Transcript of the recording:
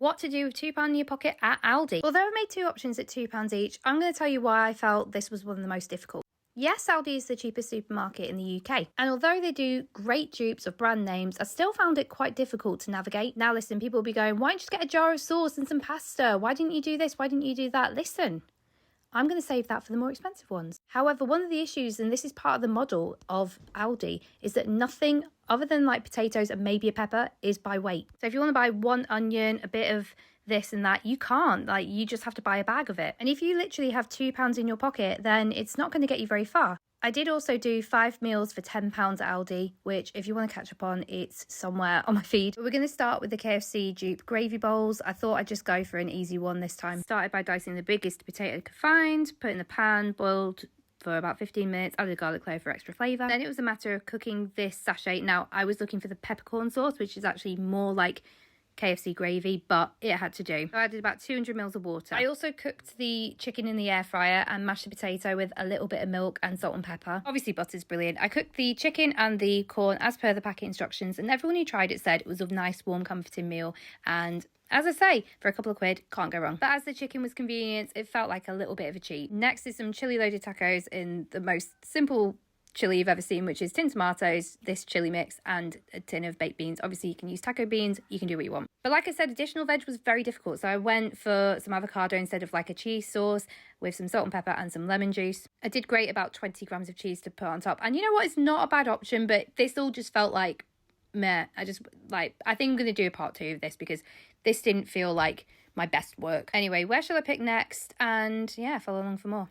What to do with £2 in your pocket at Aldi. Although I made two options at £2 each, I'm going to tell you why I felt this was one of the most difficult. Yes, Aldi is the cheapest supermarket in the UK, and although they do great dupes of brand names, I still found it quite difficult to navigate. Now listen, people will be going, why don't you just get a jar of sauce and some pasta? Why didn't you do this? Why didn't you do that? Listen, I'm going to save that for the more expensive ones. However, one of the issues, and this is part of the model of Aldi, is that nothing other than like potatoes and maybe a pepper is by weight. So if you want to buy one onion, a bit of this and that, you can't. Like, you just have to buy a bag of it. And if you literally have £2 in your pocket, then it's not going to get you very far. I did also do 5 meals for £10 at Aldi, which if you want to catch up on, it's somewhere on my feed. But we're going to start with the KFC dupe gravy bowls. I thought I'd just go for an easy one this time. Started by dicing the biggest potato I could find, put in the pan, boiled for about 15 minutes, added garlic clove for extra flavour. Then it was a matter of cooking this sachet. Now, I was looking for the peppercorn sauce, which is actually more like KFC gravy, but it had to do. So I added about 200 mils of water. I also cooked the chicken in the air fryer and mashed the potato with a little bit of milk and salt and pepper. Obviously butter's brilliant. I cooked the chicken and the corn as per the packet instructions, and everyone who tried it said it was a nice warm comforting meal, and as I say, for a couple of quid, can't go wrong. But as the chicken was convenient, it felt like a little bit of a cheat. Next is some chili loaded tacos in the most simple chili you've ever seen, which is tin tomatoes, this chili mix, and a tin of baked beans. Obviously you can use taco beans, you can do what you want. But like I said, additional veg was very difficult, so I went for some avocado instead of like a cheese sauce with some salt and pepper and some lemon juice. I did grate about 20 grams of cheese to put on top, and you know what, it's not a bad option, but this all just felt like meh. I think I'm going to do a part 2 of this because this didn't feel like my best work. Anyway, where shall I pick next? And yeah, follow along for more.